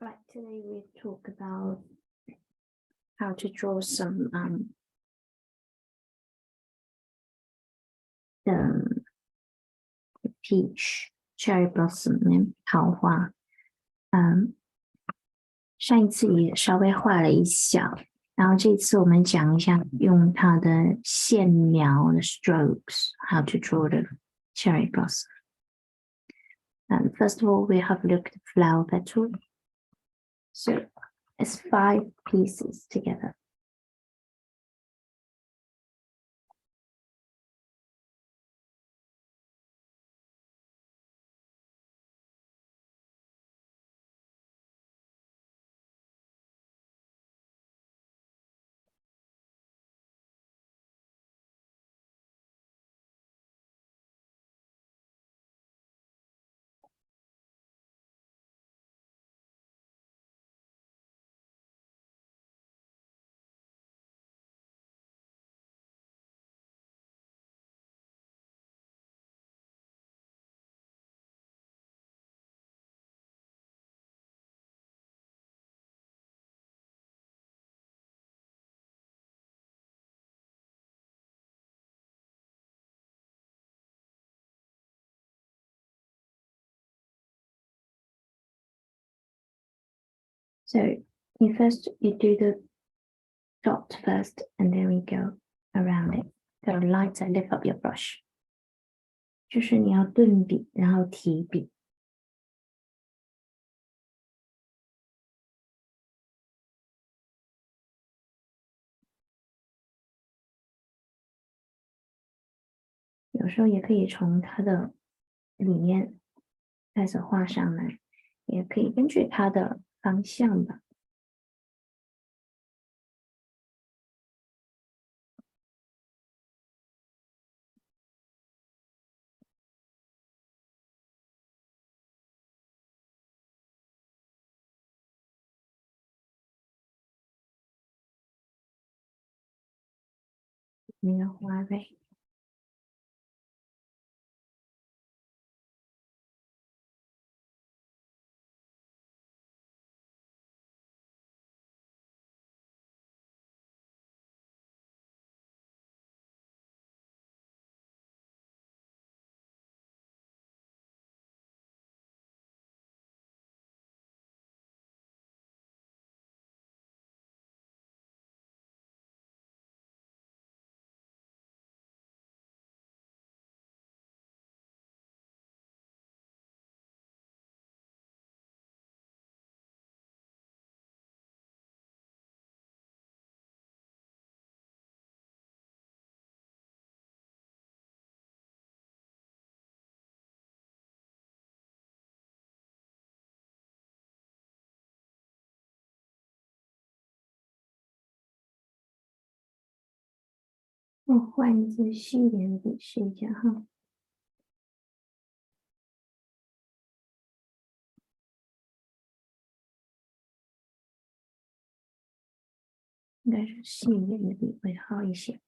Right, today we talk about how to draw some the peach cherry blossom 桃花。上一次也稍微画了一小，然后这次我们讲一下用它的线描的 strokes how to draw the cherry blossom. First of all, we have looked at flower petal. So it's 5 pieces together. So you do the dot first, and then we go around it. Go light and lift up your brush. 就是你要顿笔，然后提笔。有时候也可以从它的里面开始画上来，也可以根据它的方向吧。那个花蕊。我换一支细一点的笔试一下哈。应该是细一点的笔会好一些。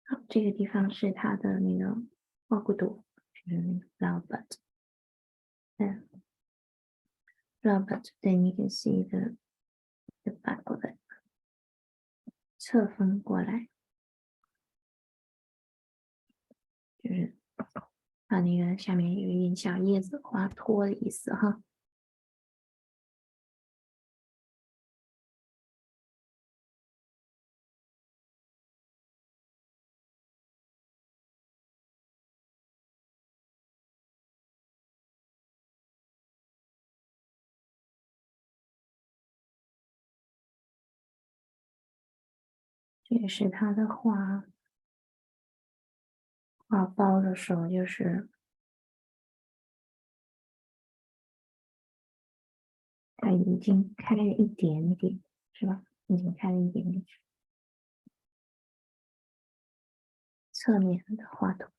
好，这个地方是它的那个花骨朵，就是那个 flower bud。flower bud, then you can see the back of it. 侧分过来，就是它那个下面有一点小叶子花托的意思哈。这也是它的画苞的时候，就是它已经开了一点点，是吧？已经开了一点点。侧面的画图。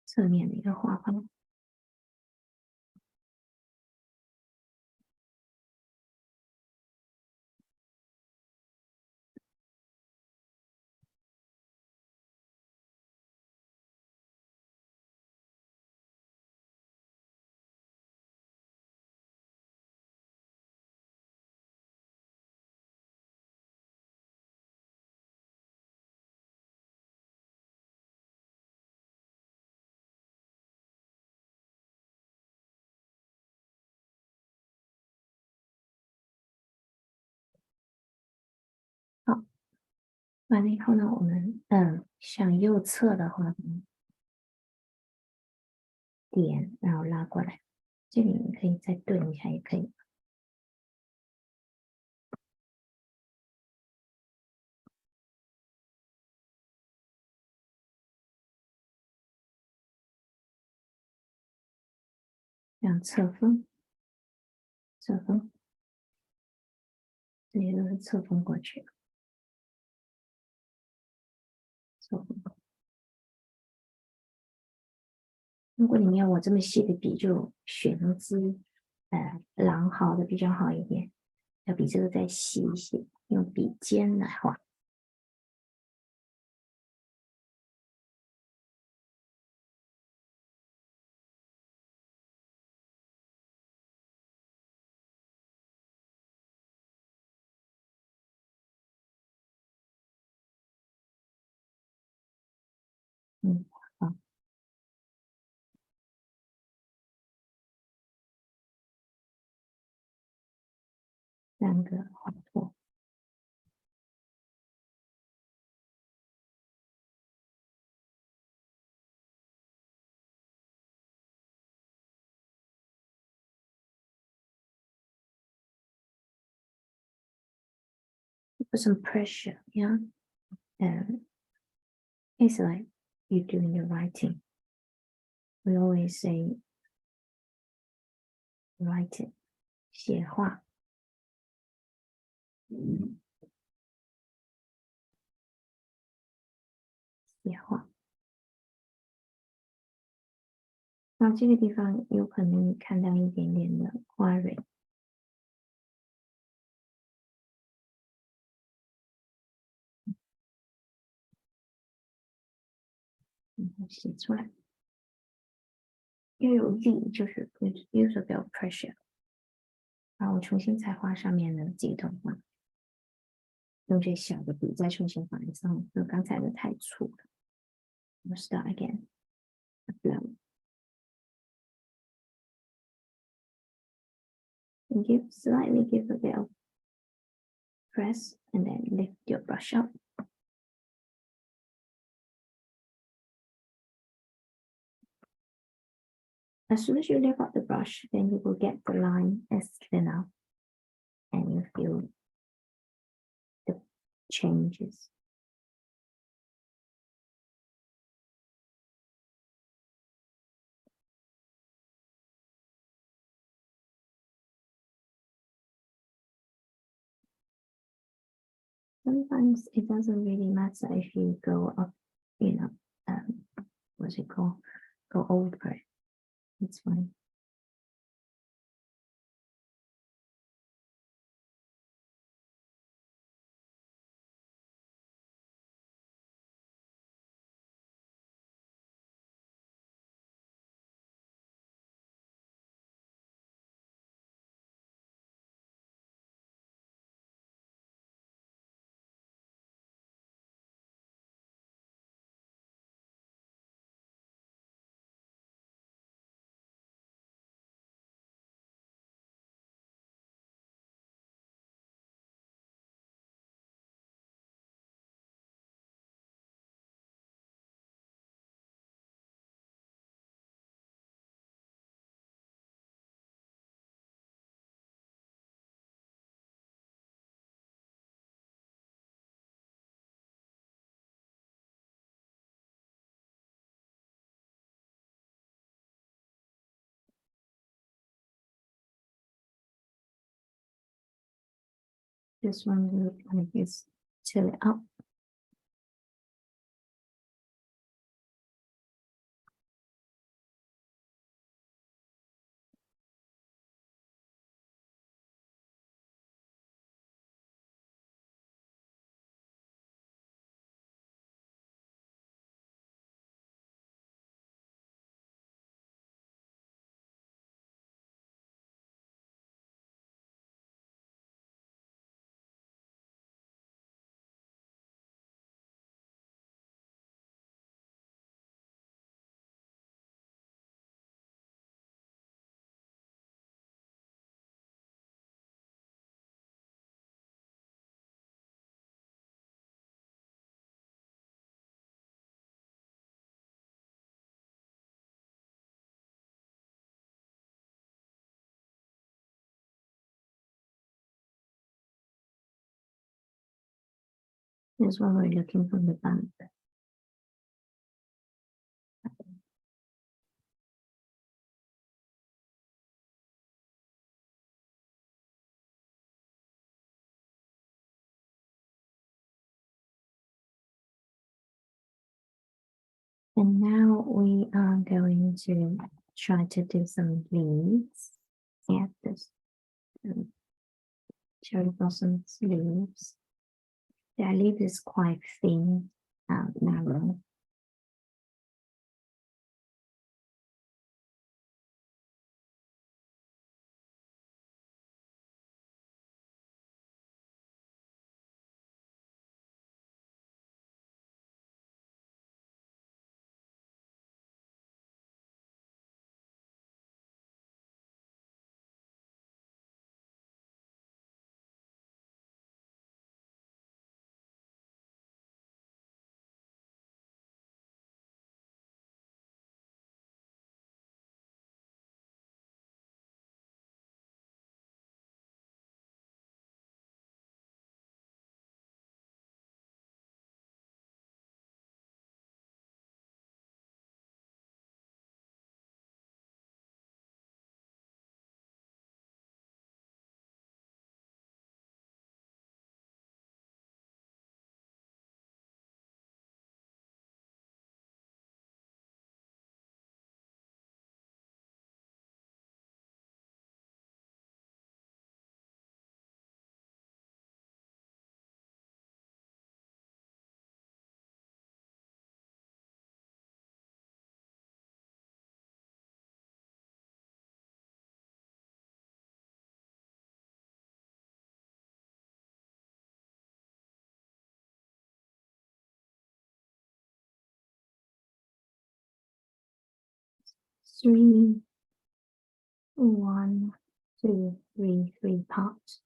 侧面的一个画法。完了以后呢，我们向右侧的话，点，然后拉过来，这里你可以再顿一下，也可以。这样侧锋，侧锋，这里都是侧锋过去，侧锋。如果你们要我这么细的笔，就选一支狼毫的比较好一点，要比这个再细一些，用笔尖来画。好，3个画错。Put some pressure, yeah. It's like you're doing your writing. We always say writing, 写画。写画。然后这个地方有可能你看到一点点的花蕊。写出来。要有力，就是use a bit of pressure。然后我重新再画上面的几段话，用这小的笔再重新画一次，因为刚才的太粗了。We'll start again. And slightly give a bit of press and then lift your brush up. As soon as you lift up the brush, then you will get the line as thinner and you feel the changes. Sometimes it doesn't really matter if you go up, what's it called? Go over it. It's fine. This one will like this, tilt it up. That's what we're looking from the bump. And now we are going to try to do some leaves. Yeah, this cherry blossoms leaves. The leaf is quite thin and narrow. Three, 1, 2, 3, 3 parts.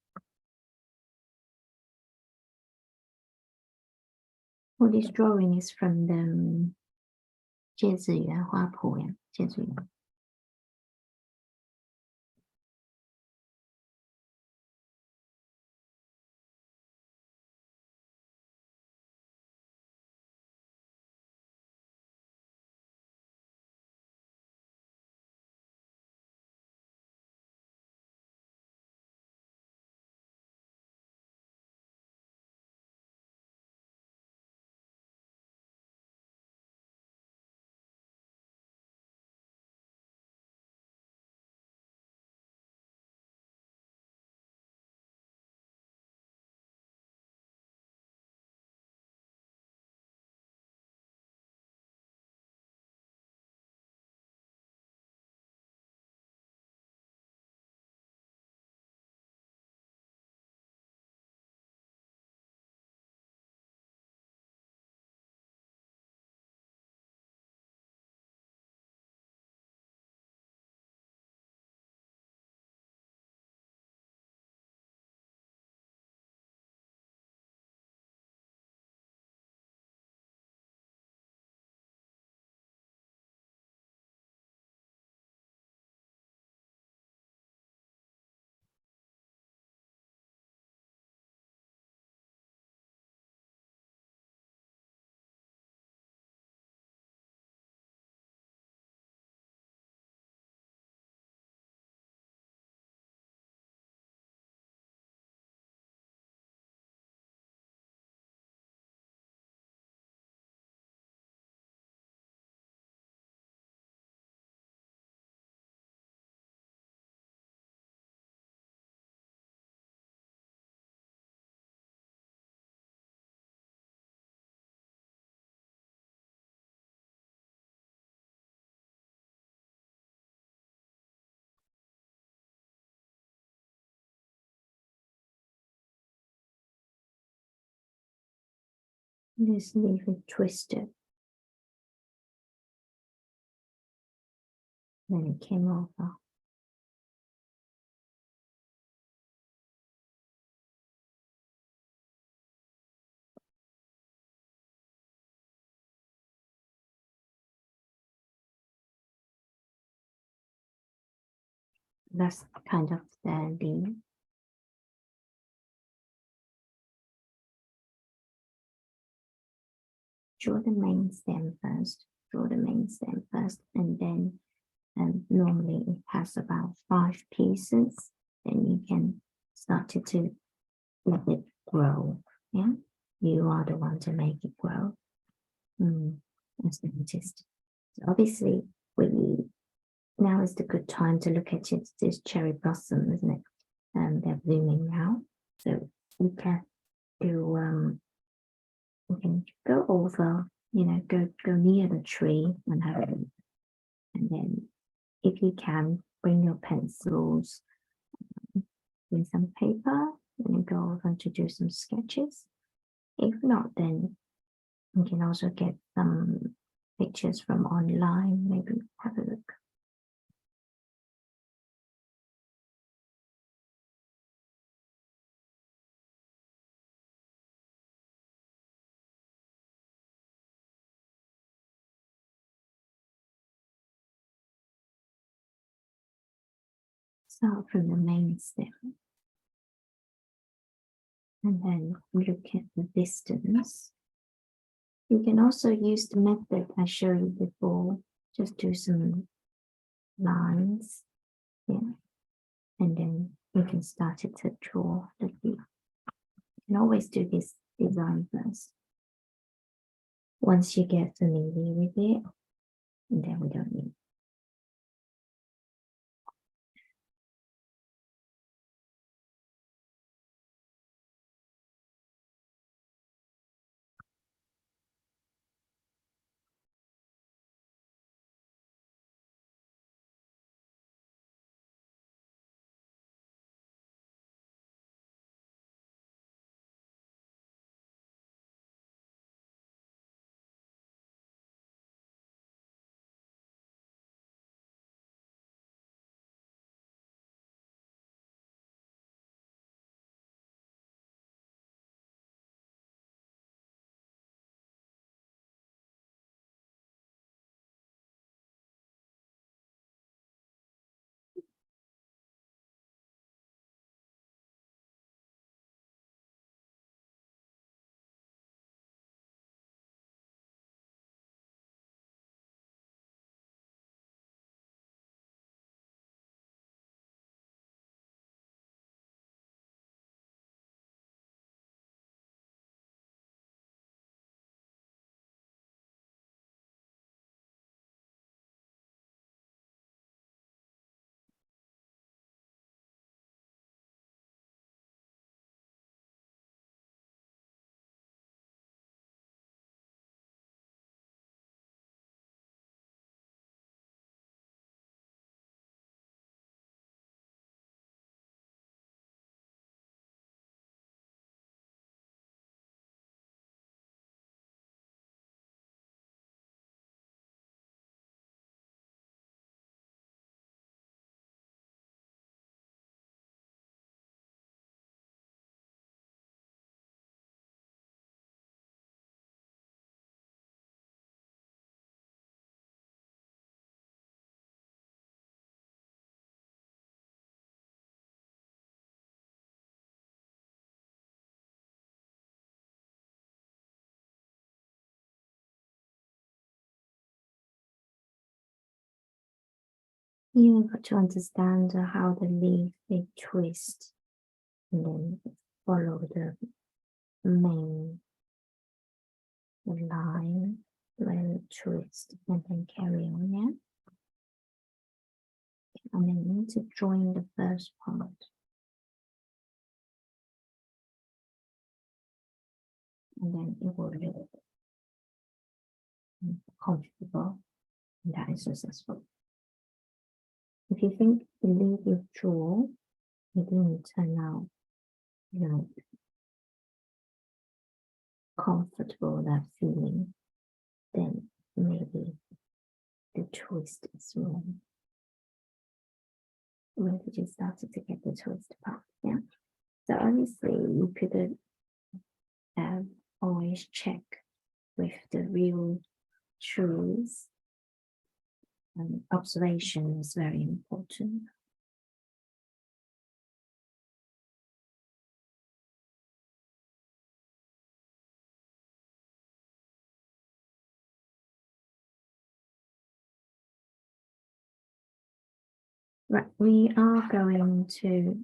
Well, this drawing is from the Jie Zi Yuan 花卉呀，Jie Zi Yuan. This leaf is twisted. Then it came over. That's kind of the leaf. draw the main stem first, and then normally it has about 5 pieces. Then you can start to let it grow. Yeah, you are the one to make it grow. As the artist. So obviously, now is the good time to look at it. This cherry blossom, isn't it? They're blooming now, so we can do. We can go over, go near the tree and have it. And then, if you can, bring your pencils, bring some paper, and then go over to do some sketches. If not, then you can also get some pictures from online. Maybe have a look. Start from the main stem and then look at the distance. You can also use the method I showed you before. Just do some lines, yeah, and then you can start it to draw the leaf. You can always do this design first. Once you get familiar with it, and then we don't need. You've got to understand how the leaf they twist, and then follow the main line where it twist, and then carry on, yeah? And then you need to join the first part. And then it will look comfortable, and that is successful. If you think the leaf you draw, it didn't turn out, comfortable, that feeling, then maybe the twist is wrong. When did you start to get the twist part? Yeah. So obviously you could always check with the real truths. Observation is very important. Right, we are going to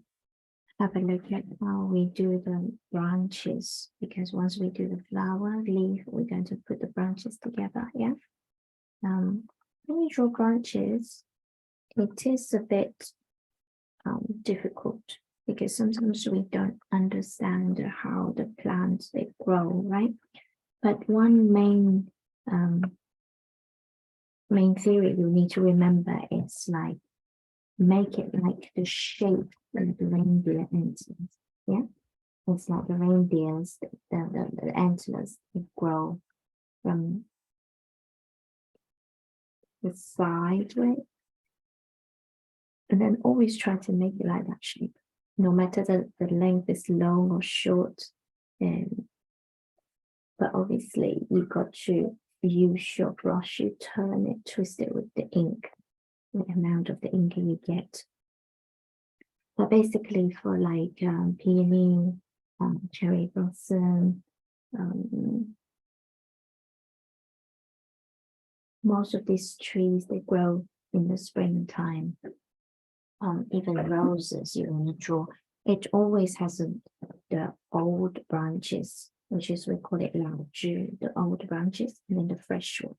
have a look at how we do the branches, because once we do the flower, leaf, we're going to put the branches together, yeah? When we draw branches, it is a bit difficult because sometimes we don't understand how the plants, they grow, right? But one main theory you need to remember is like, make it like the shape of the reindeer antlers, yeah? It's like the reindeers, the antlers, they grow from the side, right? And then always try to make it like that shape, no matter the length is long or short. But obviously you got to use your brush, you turn it, twist it with the ink, the amount of the ink you get. But basically for like peony, cherry blossom, most of these trees, they grow in the springtime. Even roses you want to draw, it always has the old branches, which is, we call it lao zhi, the old branches, and then the fresh one.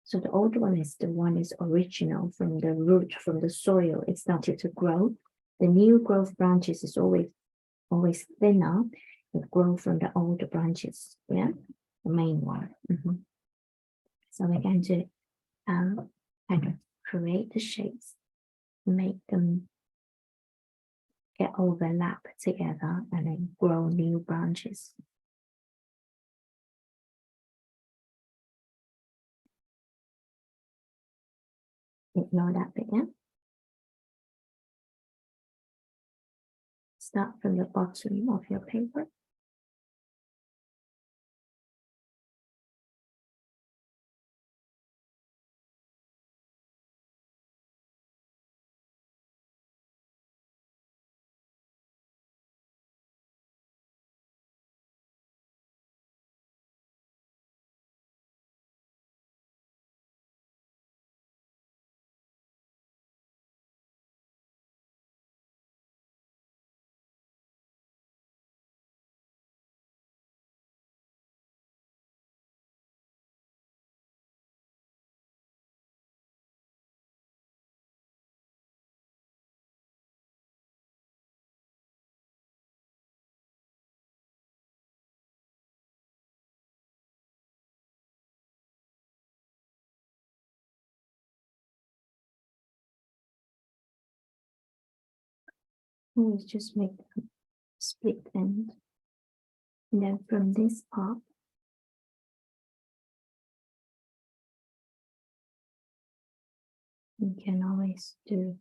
So the old one is the one is original from the root, from the soil, it started to grow. The new growth branches is always thinner, it grow from the older branches, yeah, the main one. So we're going to kind of create the shapes, make them get overlap together, and then grow new branches. Ignore that bit, yeah? Start from the bottom of your paper. Always just make a split end. And then from this part, you can always do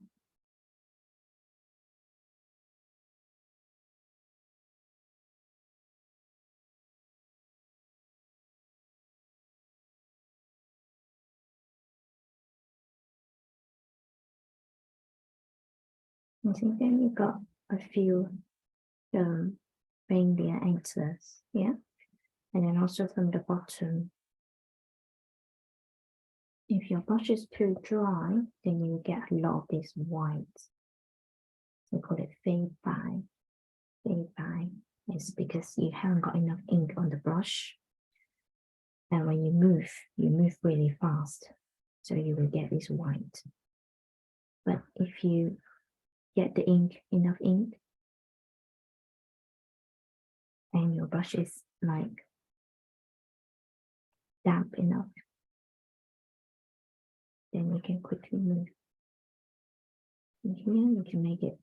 I think then you got a few reindeer antlers, yeah? And then also from the bottom, if your brush is too dry, then you get a lot of these whites. We call it fade by. Fade by is because you haven't got enough ink on the brush. And when you move really fast. So you will get this white. But if you get the ink, enough ink, and your brush is like damp enough, then you can quickly move. And here you can make it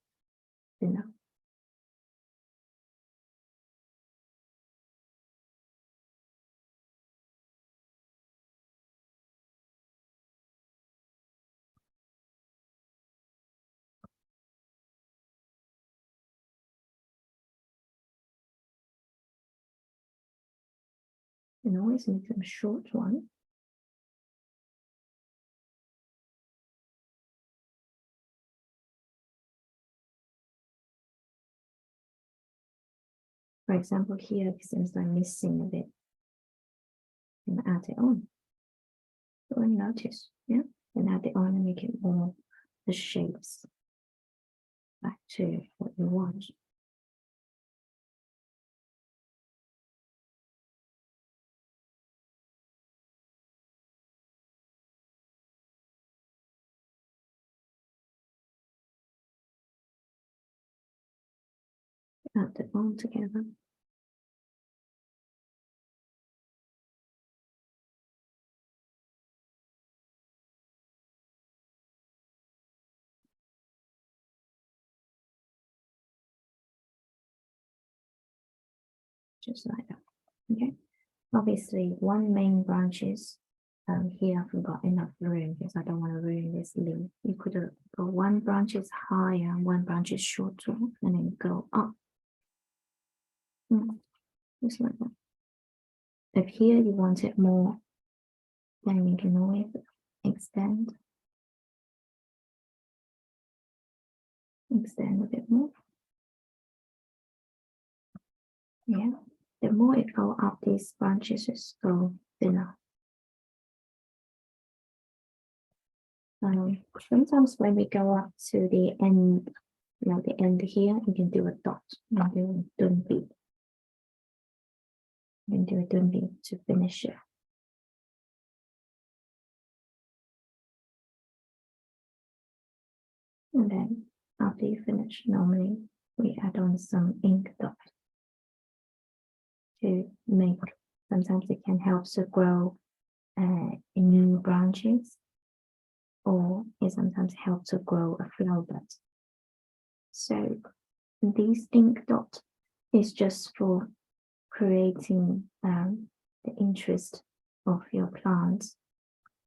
thinner. And always make them short one. For example, here it seems like missing a bit. And add it on. So you notice, yeah? And add it on and make it more the shapes. back to what you want. Add it all together. Just like that. Okay. Obviously, one main branch is here. I've got enough room because I don't want to ruin this leaf. You could go one branch is higher, one branch is shorter, and then go up. Just like that. If here you want it more, then you can always extend a bit more. Yeah, the more it go up, these branches just go thinner. Sometimes when we go up to the end, the end here, you can do a dot. You can do a dun bead. You can do a dun bead to finish it. And then after you finish, normally we add on some ink dot to make. Sometimes it can help to grow new branches, or it sometimes helps to grow a flower bud. So this ink dot is just for creating the interest of your plants.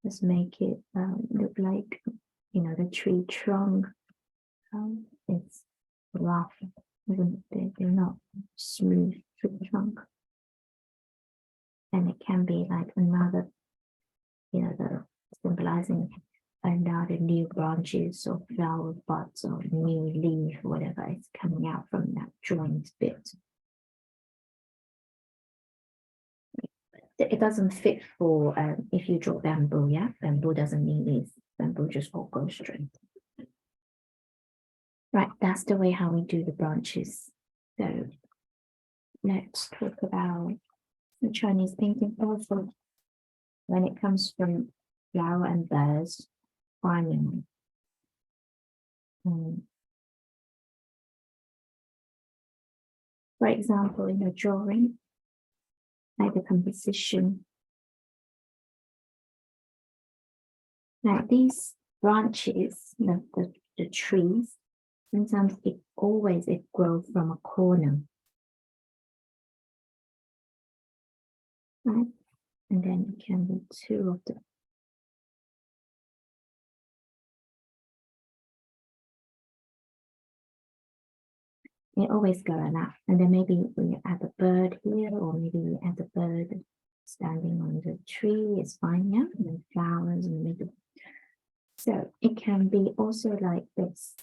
Just make it look like, the tree trunk. It's rough, they're not smooth tree trunk. And it can be like another, the symbolizing another new branches or flower buds or new leaf, whatever is coming out from that joint bit. It doesn't fit for if you draw bamboo. Yeah, bamboo doesn't need this. Bamboo just all goes straight. Right, that's the way how we do the branches. So let's talk about the Chinese painting also. When it comes from flower and birds, finding for example, in a drawing, like the composition. Now these branches, the trees, sometimes it grows from a corner. Right? And then it can be two of them. It always go like that. And then maybe we add a bird here, or maybe we add a bird standing on the tree. It's fine, yeah. And then flowers in the middle. So it can be also like this.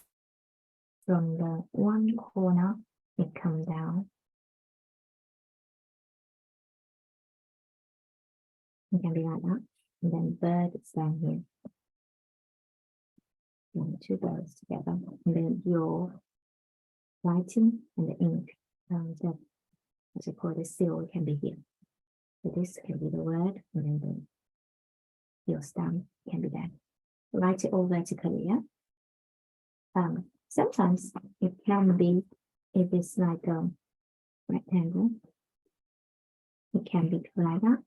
From the one corner, it comes down. It can be like that. And then bird is down here. And two birds together. And then your writing and the ink, as I call it, seal, can be here. So this can be the word, and then your stamp can be there. Write it all vertically, yeah. Sometimes it can be, if it's like a rectangle, it can be like that.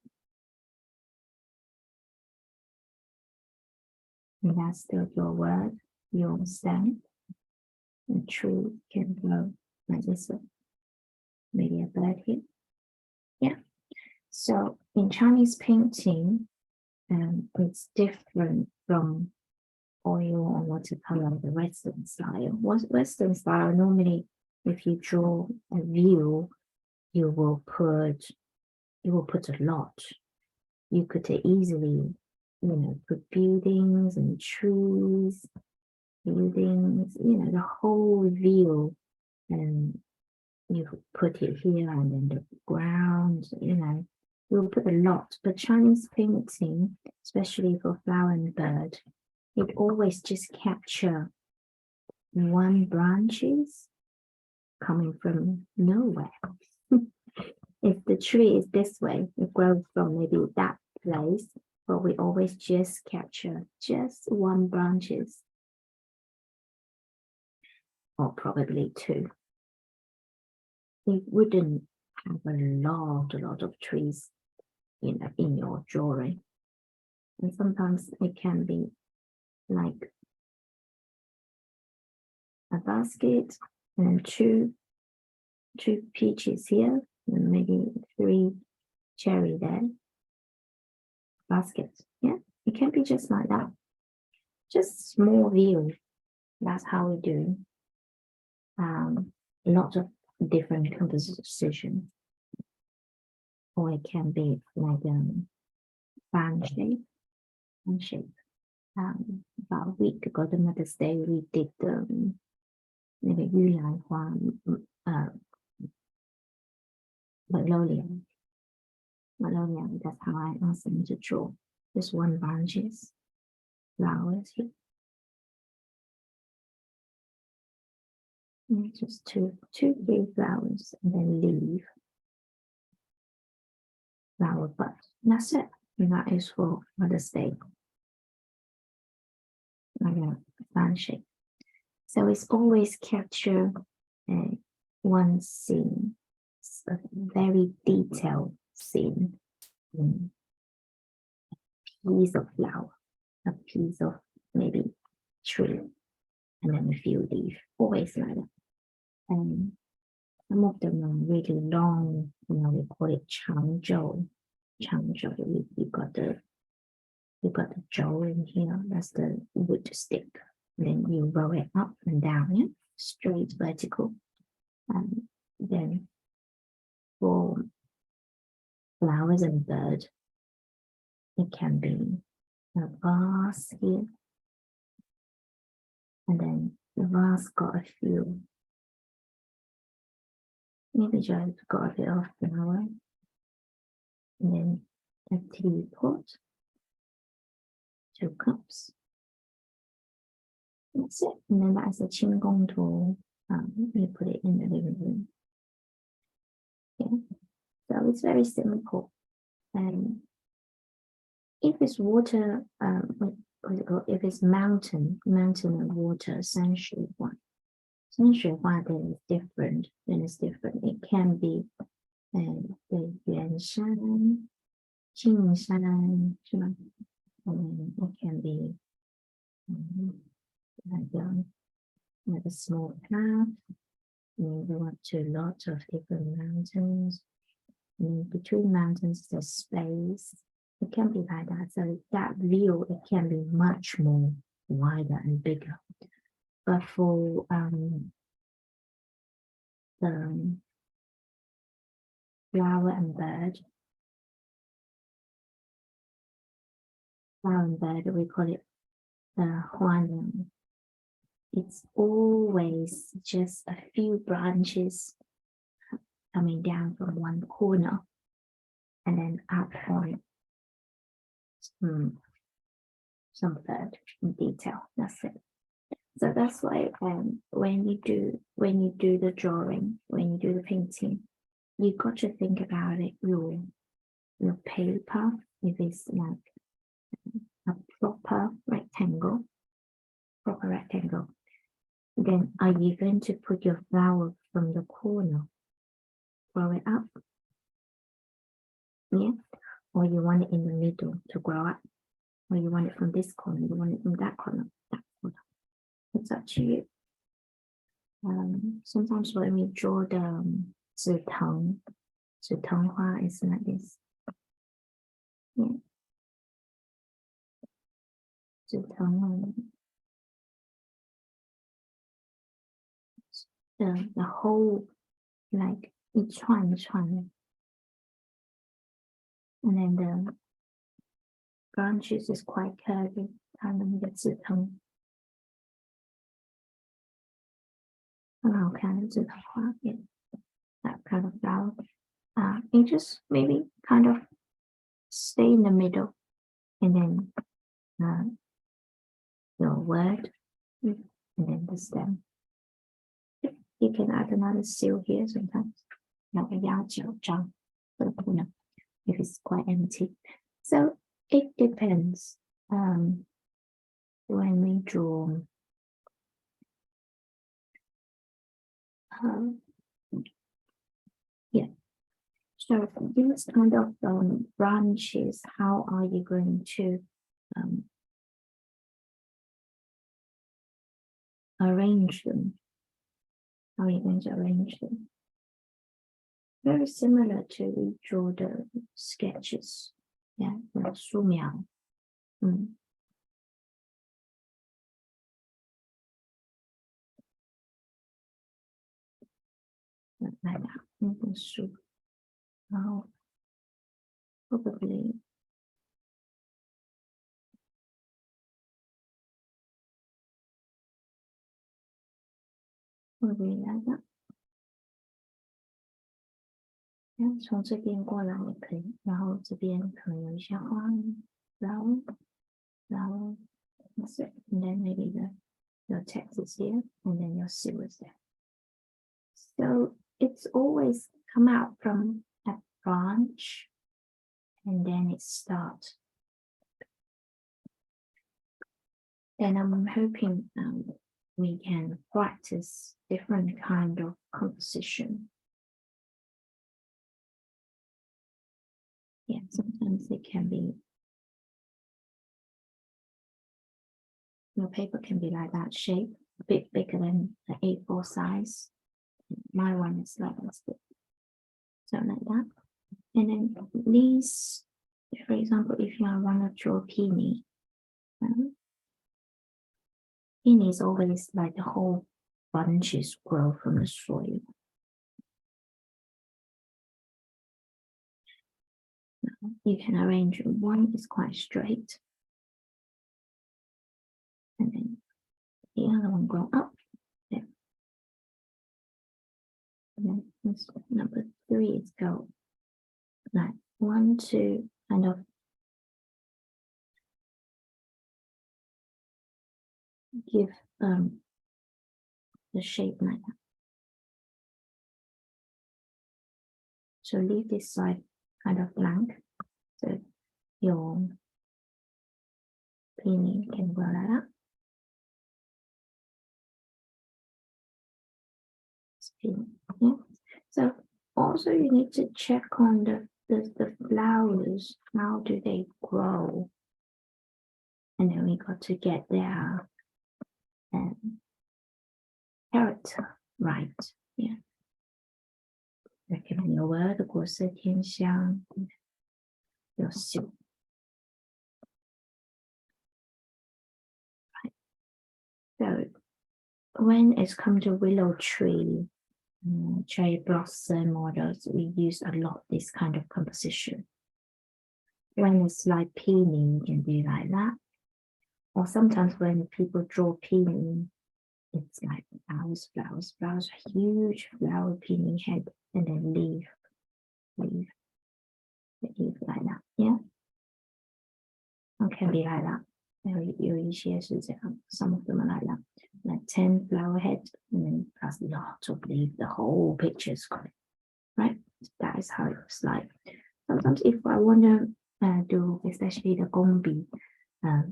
And that's still your word, your stamp. The tree can go like this way. Maybe a bird here. Yeah. So in Chinese painting, it's different from oil or watercolor, the Western style. Western style, normally if you draw a view, you will put a lot. You could easily, put buildings and trees, buildings, the whole view, and you put it here, and then the ground, you'll put a lot. But Chinese painting, especially for flower and bird, it always just capture one branches coming from nowhere. If the tree is this way, it grows from maybe that place, but we always just capture just one branches, or probably two. It wouldn't have a lot of trees in your drawing. And sometimes it can be like a basket and two peaches here, and maybe 3 cherry there. Basket, yeah, it can be just like that. Just small view. That's how we do. Lots of different composition, or it can be like fan shape. About a week ago, the Mother's Day, we did 那个玉兰花magnolia. That's how I asked them to draw. Just one branches, flowers here. And just two, 3 flowers, and then leaf, flower bud. That's it. And that is for Mother's Day. Like a fan shape. So it's always capture one scene, a very detailed scene, a piece of flower, a piece of maybe tree, and then a few leaves, always like that. And some of them are really long, we call it 长轴. You got the zhou in here, that's the wood stick. And then you roll it up and down, yeah? Straight vertical. And then for flowers and bird, it can be a vase here. And then the vase got a few, maybe just got a bit of flower. And then a teapot, 2 cups. That's it. And then that's a Qing Dynasty. You put it in the living room. Yeah. So it's very simple. And if it's water, what's it called? If it's mountain and water, 山水画. 山水画 then is different. It can be 圆山, 径山, 是吧? It can be like a small path. You go up to lots of different mountains. And between mountains, there's space. It can be like that. So that view, it can be much more wider and bigger. But for the flower and bird, we call it the huan. It's always just a few branches coming down from one corner and then up on some bird in detail. That's it. So that's why when you do the drawing, when you do the painting, you got to think about it. Your paper, if it's like a proper rectangle, then are you going to put your flower from the corner, grow it up? Yeah, or you want it in the middle to grow up, or you want it from this corner, you want it from that corner, it's up to you. Sometimes when we draw the 紫藤花 is like this. Yeah. 紫藤 the whole like 一串一串 and then the branches is quite curvy. 它的那个紫藤很好看的紫藤花 yeah. That kind of flower. You just maybe kind of stay in the middle and then your word and then the stem. You can add another seal here sometimes, like a 鸭脚章 for the corner, if it's quite empty. So it depends. When we draw yeah. So these kind of branches, how are you going to arrange them? How are you going to arrange them? Very similar to we draw the sketches. Yeah, 素描。来吧，那本书，然后 probably来的，从这边过来也可以，然后这边可能有一些花，然后 that's it. And then maybe the text is here, and then your seal is there. So it's always come out from a branch, and then it starts. And I'm hoping we can practice different kind of composition. Yeah, sometimes it can be, your paper can be like that shape, a bit bigger than the A4 size. My one is like this, so like that. And then these, for example, if you want to draw a peony, peony is always like the whole bunches grow from the soil. You can arrange one is quite straight, and then the other one grow up there. And then this number 3 is go like 1, 2, kind of give the shape like that. So leave this side kind of blank, so your peony can grow like that. Yeah. So also you need to check on the flowers, how do they grow, and then we got to get their character right. Yeah. Recommend your word, 国色天香，有秀。Right. So when it's come to willow tree, cherry blossom models, we use a lot this kind of composition. When it's like peony, you can do like that. Or sometimes when people draw peony, it's like flowers, huge flower peony head, and then leaf like that. Yeah. It can be like that. 有一些是这样 some of them are like that. Like 10 flower head, and then plus lots of leaf, the whole picture is correct. Right? That is how it looks like. Sometimes if I want to do especially the gongbi,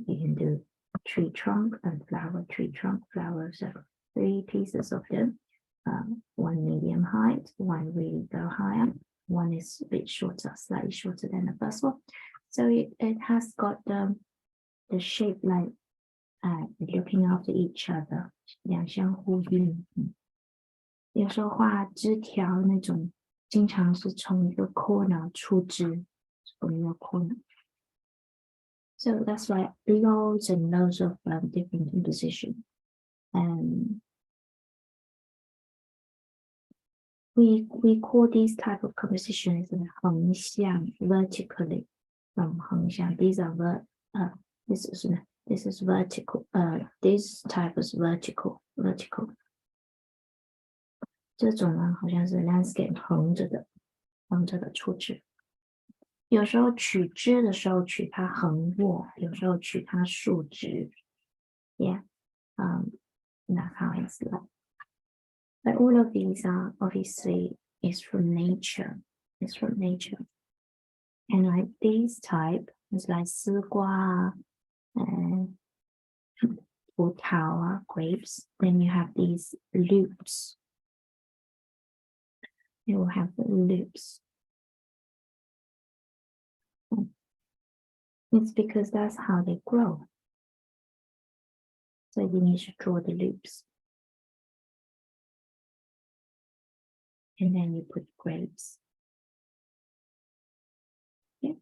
you can do tree trunk and flower, tree trunk, flower. So 3 pieces of them. One medium height, one really go higher, one is a bit shorter, slightly shorter than the first one. So it has got the shape like looking after each other, 两相呼应。有时候画枝条那种，经常是从一个 corner 出枝，从一个 corner。So that's why loads and loads of different composition. We call this type of composition as 横向 vertically from 横向. These are this is vertical. This type is vertical. 这种呢好像是 landscape 横着的出枝。有时候取枝的时候取它横卧，有时候取它竖枝。Yeah, that's how it's like. But all of these are obviously is from nature. It's from nature. And like this type is like 丝瓜 and 葡萄 grapes. Then you have these loops. You will have the loops. It's because that's how they grow. So you need to draw the loops. And then you put grapes. Yeah.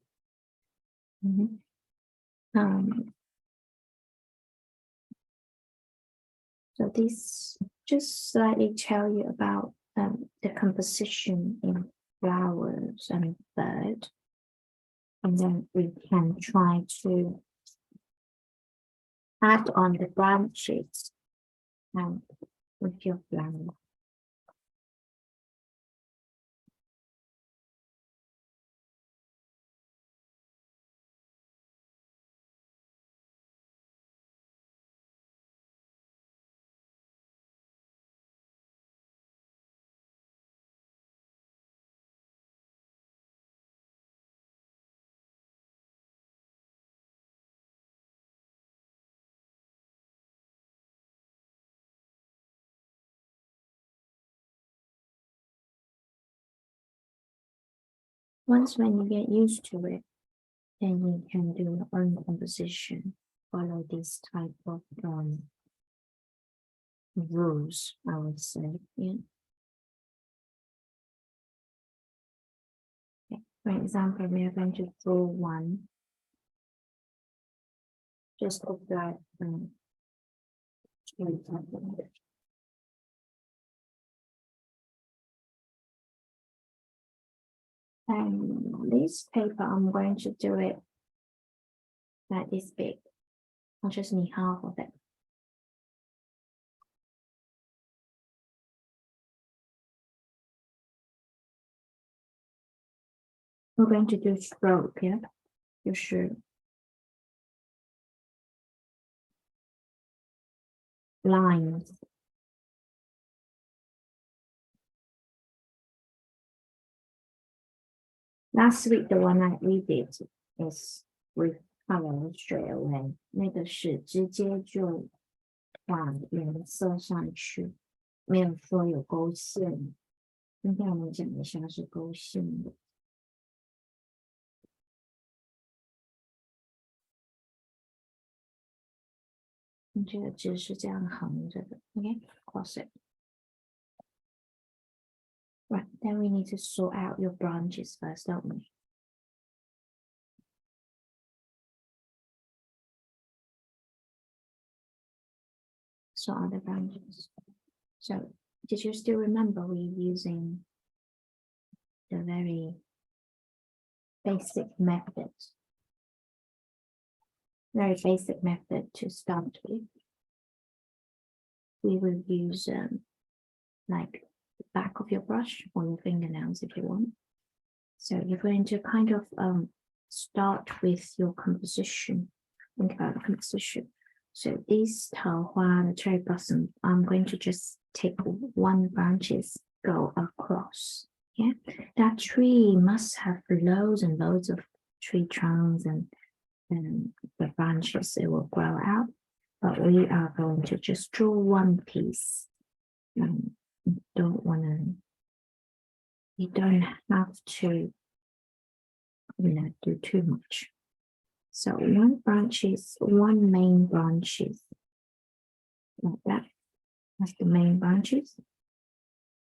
So this just slightly tell you about the composition in flowers and bird. And then we can try to add on the branches with your flower. Once when you get used to it, then you can do your own composition. Follow this type of rules, I would say. Yeah. Okay. For example, we are going to draw one. Just look like and this paper, I'm going to do it like this big. I just need half of it. We're going to do stroke, yeah? 就是lines. Last week, the one we did is with color straight away. 那个是直接就画颜色上去，没有说有勾线。今天我们讲一下是勾线的。这个字是这样横着的 ，OK， cross it. Right, then we need to sort out your branches first, don't we? Sort out the branches. So, did you still remember we're using the very basic method? Very basic method to start with. We will use like the back of your brush or your fingernails if you want. So you're going to kind of start with your composition. Think about the composition. So this 桃花, the cherry blossom, I'm going to just take one branches, go across. Yeah, that tree must have loads and loads of tree trunks and the branches, it will grow out. But we are going to just draw one piece. You don't have to, do too much. So one main branches, like that. That's the main branches.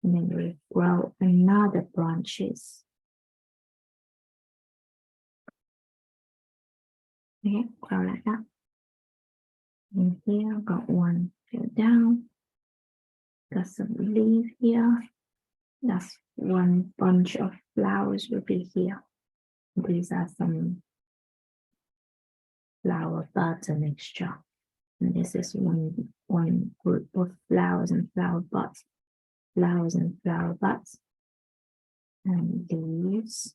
And then we grow another branches. Okay, grow like that. And here, got one go down. Got some leaf here. That's one bunch of flowers will be here. These are some flower buds and mixture. And this is one group of flowers and flower buds. Flowers and flower buds. And leaves.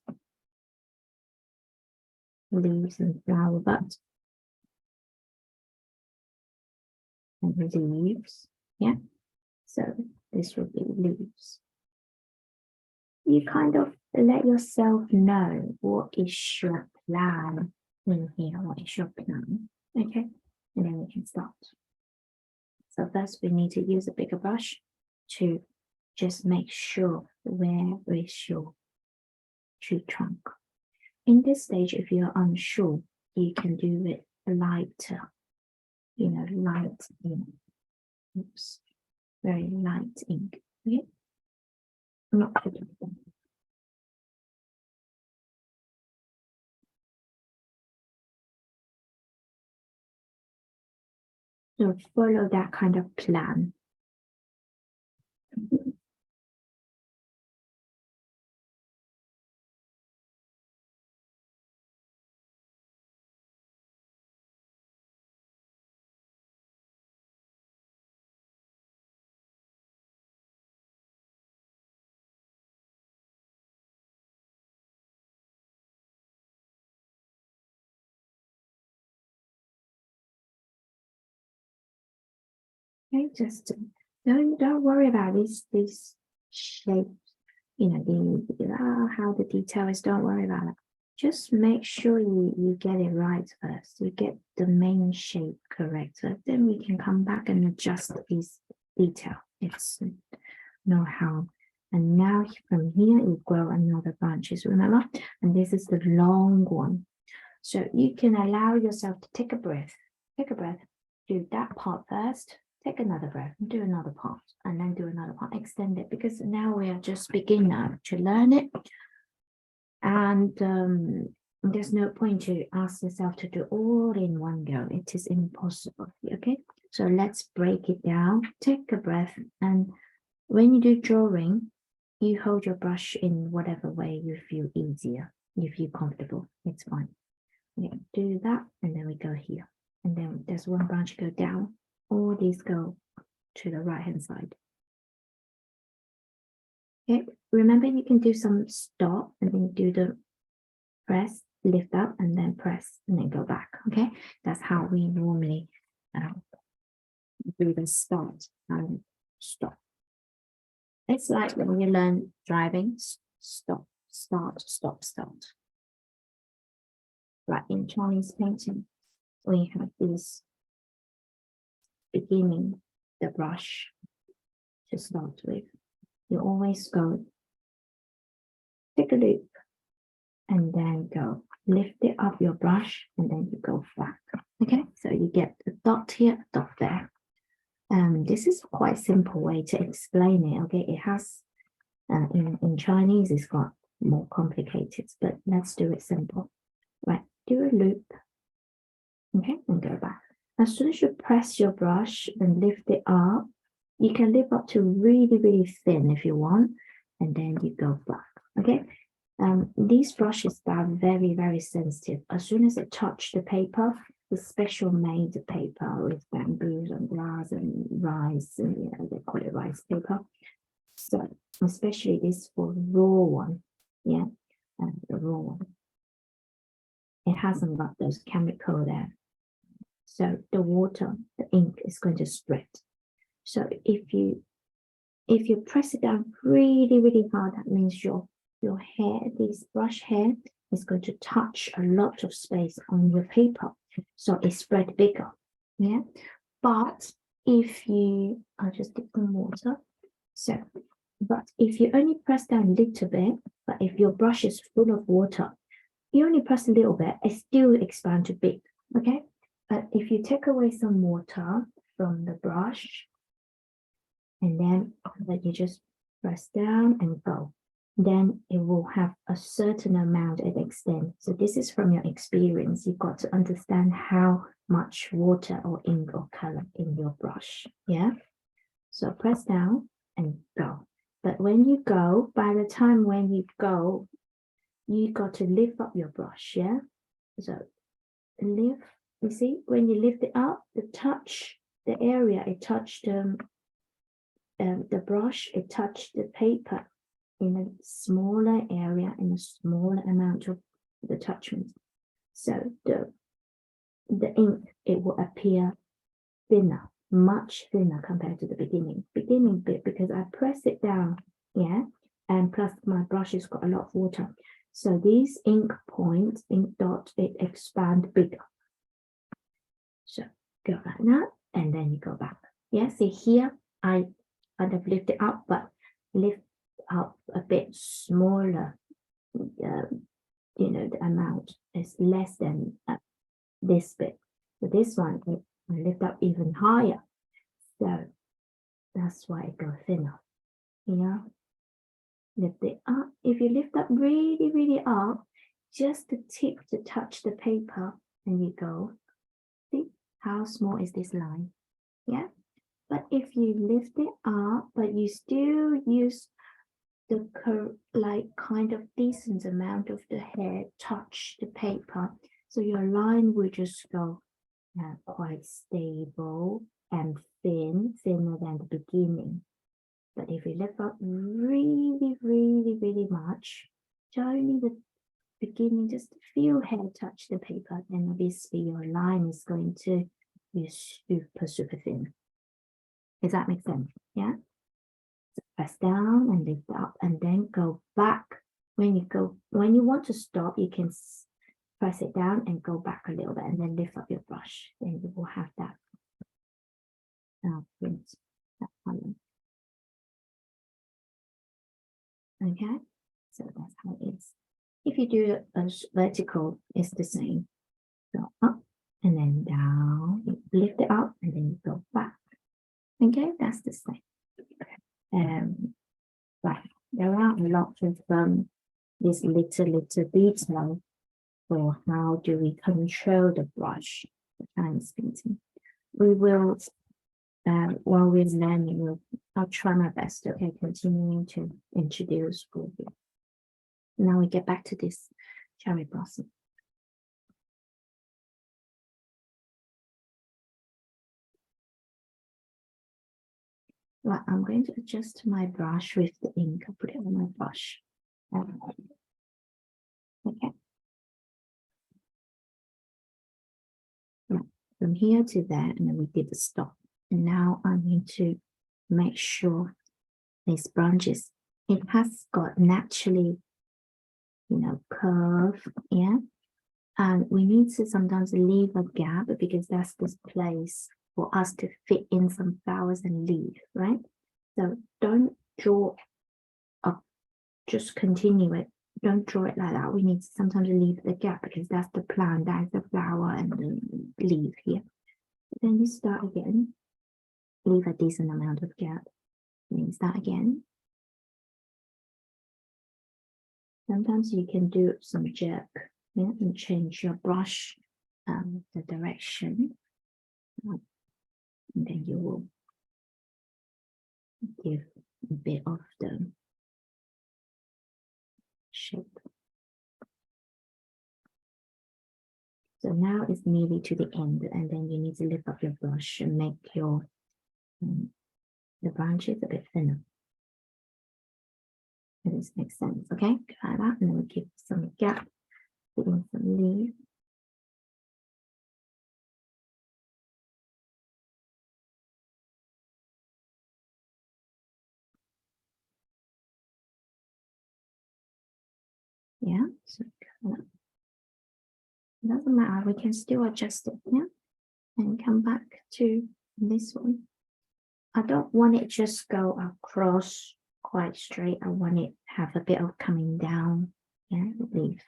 Leaves and flower buds. And leaves. Yeah. So this will be leaves. You kind of let yourself know what is your plan in here, what is your plan, okay? And then we can start. So first we need to use a bigger brush to just make sure where is your tree trunk. In this stage, if you're unsure, you can do it lighter, light ink. Oops, very light ink. Okay? Not too difficult. So follow that kind of plan. Okay, just don't worry about these shapes, how the detail is, don't worry about it. Just make sure you get it right first. You get the main shape correct. So then we can come back and adjust these detail. It's no harm. And now from here, you grow another branches, remember? And this is the long one. So you can allow yourself to take a breath. Take a breath. Do that part first. Take another breath and do another part, and then do another part. Extend it, because now we are just beginning to learn it. And there's no point to ask yourself to do all in one go. It is impossible. Okay, so let's break it down. Take a breath, and when you do drawing, you hold your brush in whatever way you feel easier. You feel comfortable, it's fine. Okay, do that, and then we go here, and then there's one branch go down. All these go to the right hand side. Okay, remember you can do some stop and then do the press, lift up, and then press, and then go back. Okay, that's how we normally do the start and stop. It's like when you learn driving, stop, start, stop, start. Right, in Chinese painting, we have this beginning the brush to start with. You always go, take a loop, and then go lift it up your brush, and then you go back. Okay, so you get a dot here, a dot there. This is quite a simple way to explain it. Okay, it has in Chinese it's got more complicated, but let's do it simple. Right, do a loop, okay, and go back. As soon as you press your brush and lift it up, you can lift up to really, really thin if you want, and then you go back. Okay, these brushes are very, very sensitive. As soon as it touch the paper, the special made paper with bamboos and glass and rice, and they call it rice paper. So especially this for raw one, the raw one. It hasn't got those chemical there. So the water, the ink is going to spread. So if you press it down really, really hard, that means your hair, this brush hair, is going to touch a lot of space on your paper. So it spread bigger. Yeah. But if you, I'll just dip some water. So, but if you only press down a little bit, but if your brush is full of water, you only press a little bit, it still expands to big. Okay. But if you take away some water from the brush, and then you just press down and go, then it will have a certain amount of extent. So this is from your experience. You've got to understand how much water or ink or color in your brush. Yeah. So press down and go. But when you go, by the time when you go, you got to lift up your brush. Yeah. So lift. You see, when you lift it up, the area it touched the brush, it touched the paper in a smaller area, in a smaller amount of the attachment. So the ink, it will appear thinner. much thinner compared to the beginning bit, because I press it down, yeah, and plus my brush has got a lot of water. So these ink points, ink dots, it expand bigger. So go like that, and then you go back. Yeah, see here, I kind of lift it up, but lift up a bit smaller. You know, the amount is less than this bit. So this one, I lift up even higher. So that's why it goes thinner. Yeah, lift it up. If you lift up really, really up, just the tip to touch the paper, and you go. See how small is this line? Yeah, but if you lift it up, but you still use the like kind of decent amount of the hair touch the paper, so your line will just go quite stable and thinner than the beginning. But if you lift up really, really, really much, only the beginning, just a few hair touch the paper, then obviously your line is going to be super thin. Does that make sense? Yeah. So press down and lift up, and then go back. When you want to stop, you can press it down and go back a little bit, and then lift up your brush. Then you will have that print, that color. Okay, so that's how it is. If you do a vertical, it's the same. Go up and then down, you lift it up and then you go back. Okay, that's the same. Right, there are a lot of this little detail for how do we control the brush for Chinese painting. We will, while we're learning, I'll try my best, okay, continuing to introduce for you. Now we get back to this cherry blossom. Right, I'm going to adjust my brush with the ink. I'll put it on my brush. Okay. Right. From here to there, and then we did the stop. And now I need to make sure these branches, it has got naturally, you know, curve, yeah. And we need to sometimes leave a gap because that's this place for us to fit in some flowers and leaves, right? So don't draw up, just continue it. Don't draw it like that. We need to sometimes leave the gap because that's the plant, that's the flower and the leaf here. Then you start again, leave a decent amount of gap. Then start again. Sometimes you can do some jerk, yeah, and change your brush, the direction. And then you will give a bit of the shape. So now it's nearly to the end, and then you need to lift up your brush and make your the branches a bit thinner. If this makes sense, okay? Try that, and then we'll give some gap, put in some leaves. Yeah, so it doesn't matter, we can still adjust it, yeah? And come back to this one. I don't want it just go across quite straight. I want it have a bit of coming down, yeah, leaf.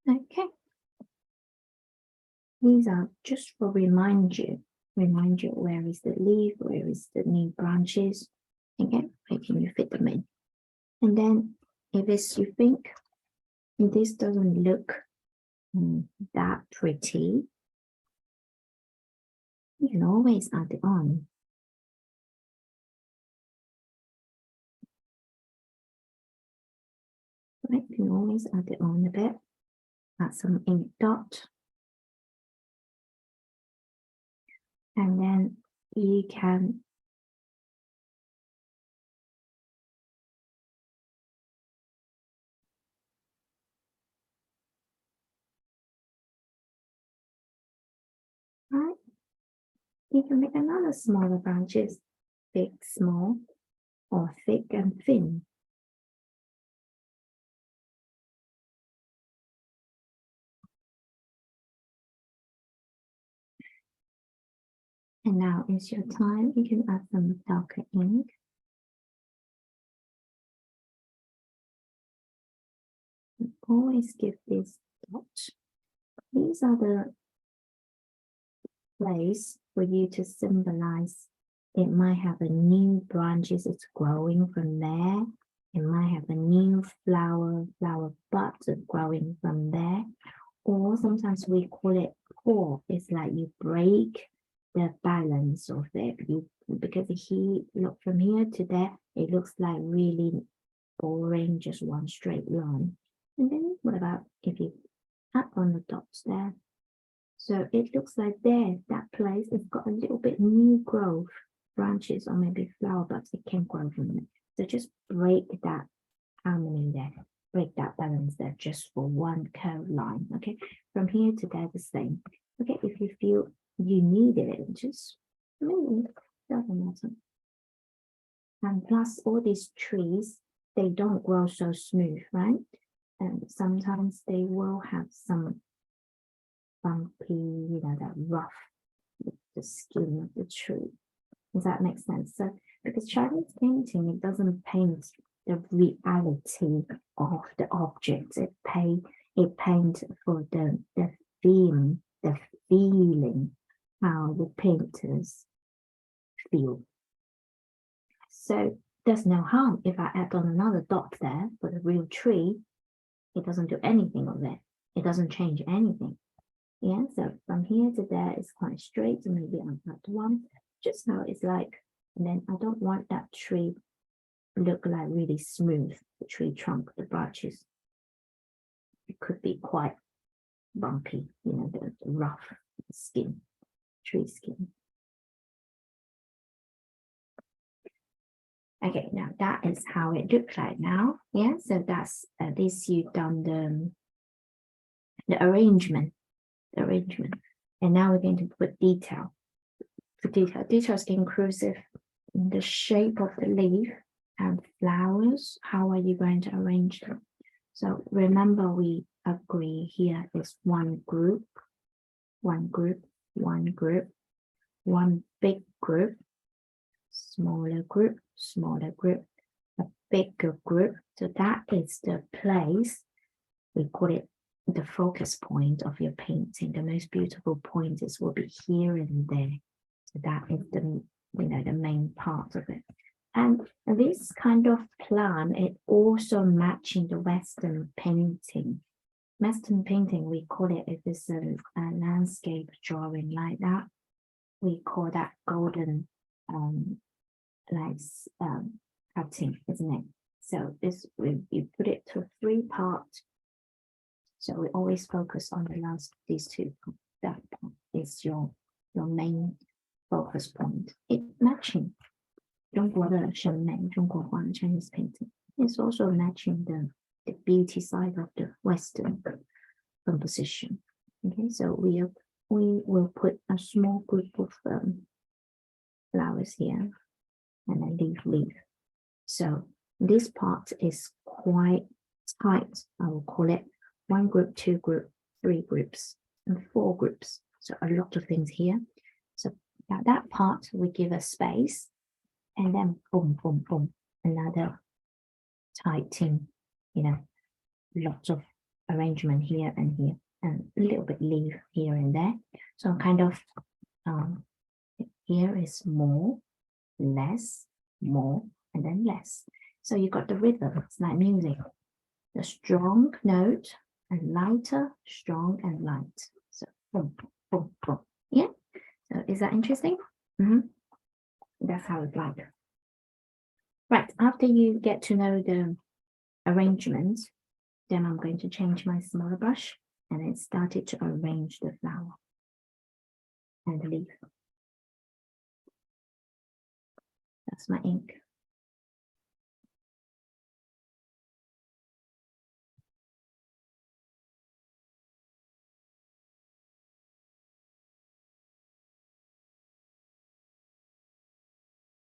Okay. These are just for remind you where is the leaf, where is the new branches, okay, making you fit them in. And then if it's, you think this doesn't look that pretty, you can always add it on. Right, you can always add it on a bit, add some ink dot. And then you can You can make another smaller branches, big, small, or thick and thin. And now is your time. You can add some darker ink. And always give this dot. These are the place for you to symbolize. It might have a new branches, it's growing from there. It might have a new flower buds growing from there. Or sometimes we call it core. It's like you break the balance of it. Because look from here to there, it looks like really boring, just one straight line. And then what about if you add on the dots there? So it looks like there, that place, it's got a little bit new growth, branches or maybe flower buds, it can grow from it. So just break that harmony there, break that balance there just for one curved line, okay? From here to there, the same. Okay, if you feel you need it, just maybe, doesn't matter. And plus all these trees, they don't grow so smooth, right? And sometimes they will have some bumpy, that rough, the skin of the tree. Does that make sense? So because Chinese painting, it doesn't paint the reality of the object. It paints for the theme, the feeling, how the painters feel. So there's no harm if I add on another dot there for the real tree. It doesn't do anything of it. It doesn't change anything. Yeah, so from here to there is quite straight, so maybe I'll add one, just how it's like. And then I don't want that tree look like really smooth, the tree trunk, the branches. It could be quite bumpy, the rough skin, tree skin. Okay, now that is how it looks like now. Yeah, so that's this, you've done the arrangement. And now we're going to put detail. For detail is inclusive in the shape of the leaf and flowers. How are you going to arrange them? So remember, we agree here is one group, one big group, smaller group, a bigger group. So that is the place, we call it the focus point of your painting. The most beautiful points will be here and there. So that is the main part of it. And this kind of plan, it also matching the Western painting. Western painting, we call it, if it's a landscape drawing like that, we call that golden cutting, isn't it? So this, you put it to 3 parts. So we always focus on these two. That is your main focus point. It matching 中国的审美，中国画 Chinese painting. It's also matching the beauty side of the Western composition. Okay, so we will put a small group of flowers here and a leaf. So this part is quite tight. I will call it 1 group, 2 group, 3 groups, and 4 groups. So a lot of things here. So now that part we give a space, and then boom, boom, boom, another tight thing, lots of arrangement here and here, and a little bit leaf here and there. So kind of here is more, less, more, and then less. So you got the rhythm. It's like music. The strong note and lighter, strong and light. So boom, boom, boom. Yeah. So is that interesting? That's how it's like. Right. After you get to know the arrangement, then I'm going to change my smaller brush, and it started to arrange the flower and the leaf. That's my ink.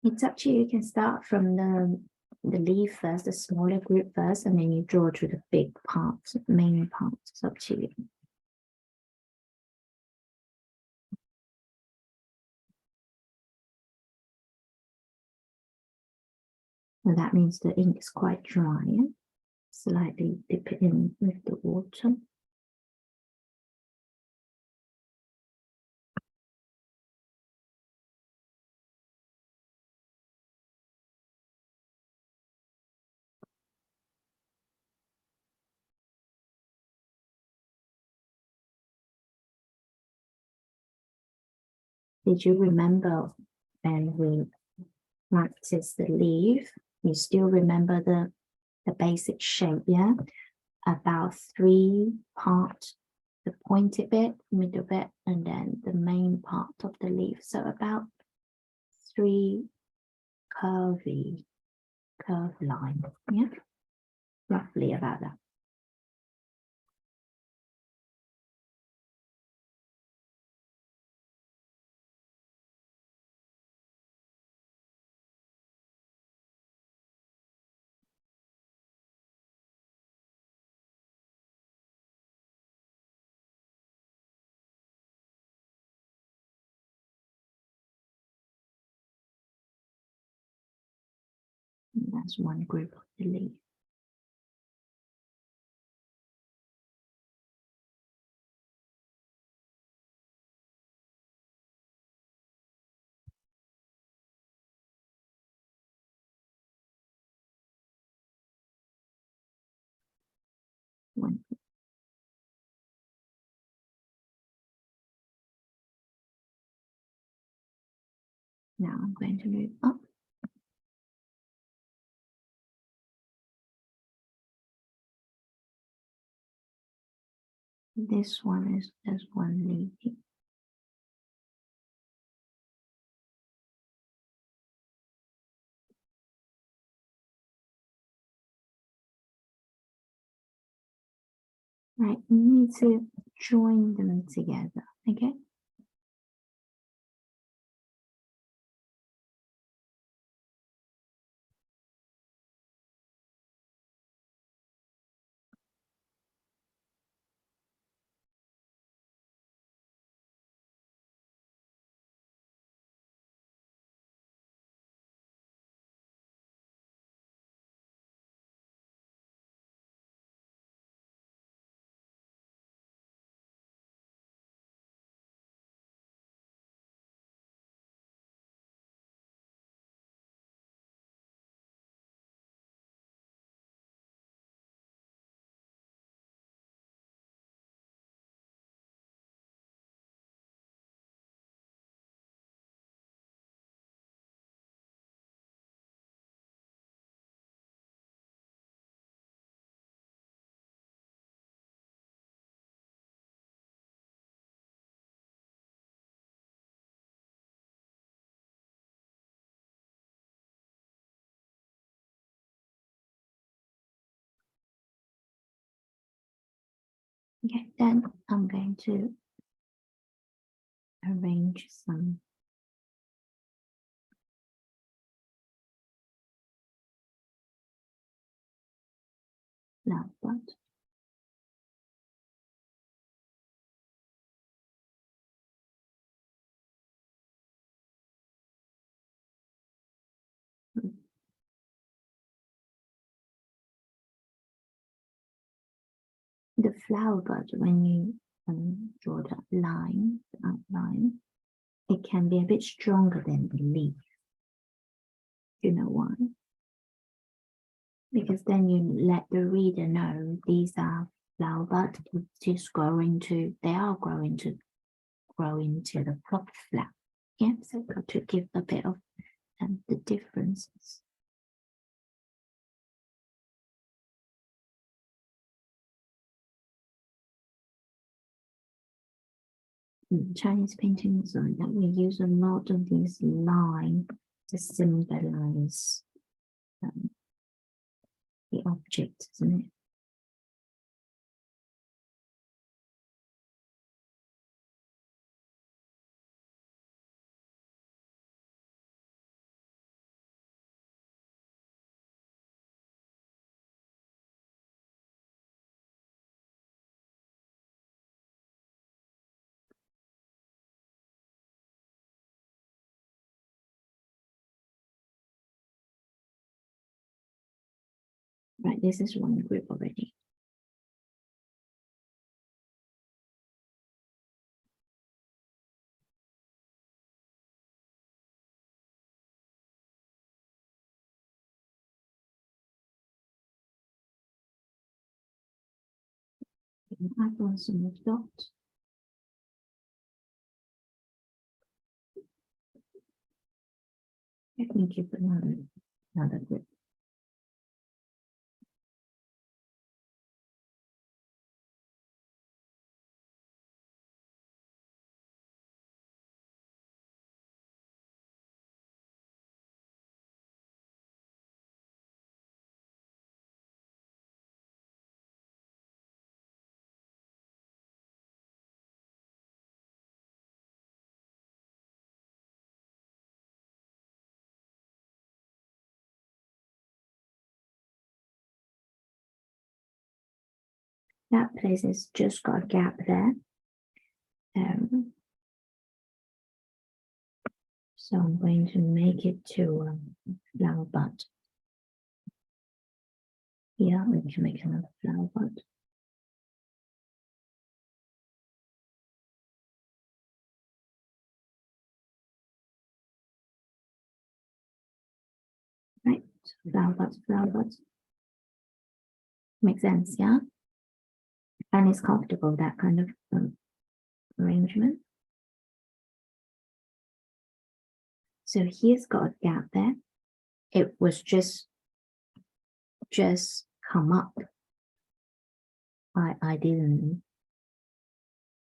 It's up to you. You can start from the leaf first, the smaller group first, and then you draw to the big parts, main parts. It's up to you. And that means the ink is quite dry. Yeah? Slightly dip it in with the water. Did you remember when we practiced the leaf? You still remember the basic shape, yeah? About 3 parts, the pointy bit, middle bit, and then the main part of the leaf. So about 3 curved lines, yeah? Roughly about that. And that's one group of the leaf. One. Now I'm going to move up. This one is just one leaf. Right, you need to join them together, okay? Okay, then I'm going to arrange some flower buds. The flower bud, when you draw the line, the outline, it can be a bit stronger than the leaf. You know why? Because then you let the reader know these are flower buds, it's growing to, they are growing to grow into the proper flower. Yeah, so got to give a bit of the differences. Chinese paintings like that, we use a lot of these lines to symbolize the object, isn't it? Right, this is one group already. Add on some dots. Let me give another group. That place has just got a gap there. So I'm going to make it to flower bud. Yeah, we can make another flower bud. Right, so flower buds, flower buds. Makes sense, yeah? And it's comfortable, that kind of arrangement. So he's got a gap there. It was just come up. I didn't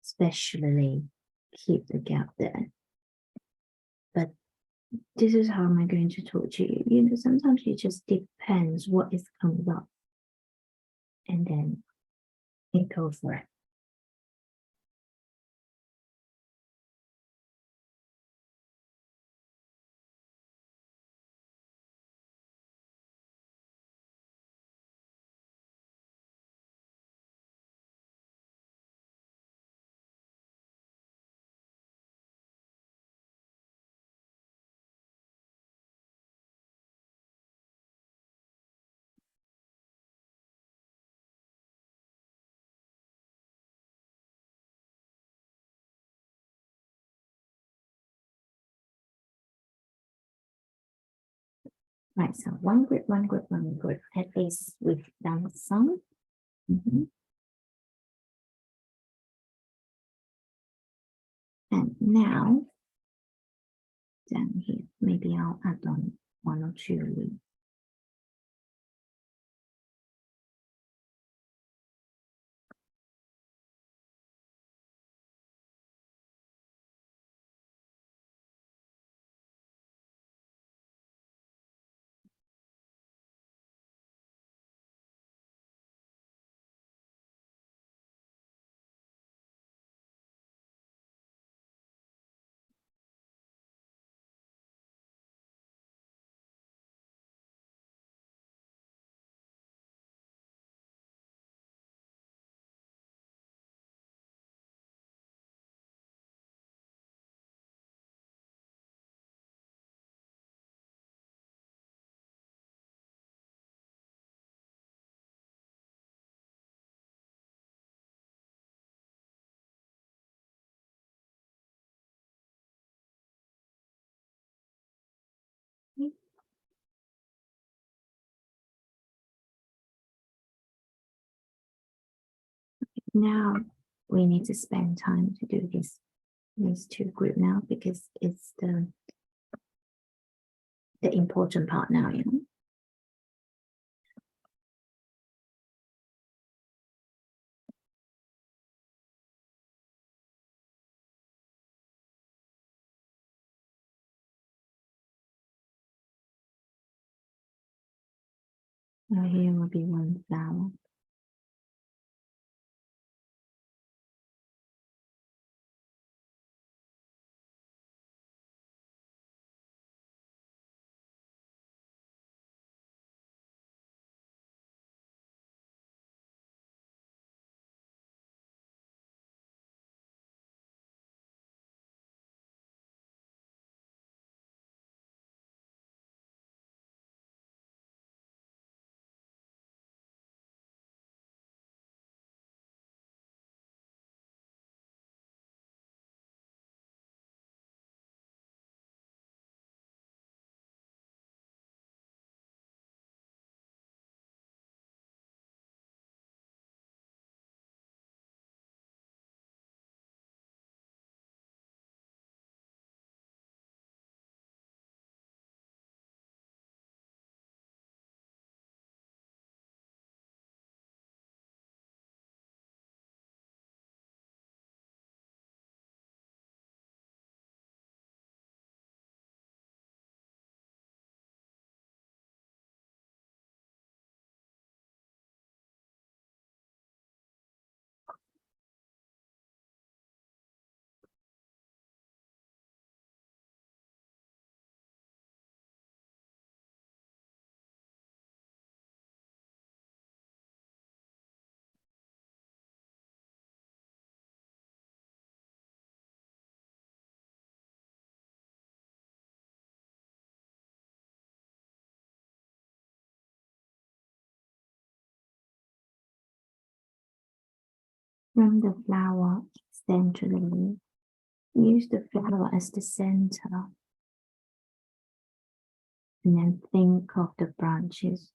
specially keep the gap there. But this is how am I going to talk to you. You know, sometimes it just depends what is comes up. And then you go for it. Right, so one group, one group, one group. At least we've done some. And now, down here, maybe I'll add on one or two leaves. Now we need to spend time to do these two group now because it's the important part now, you know. Now here will be one flower. From the flower, extend to the leaf. Use the flower as the center. And then think of the branches.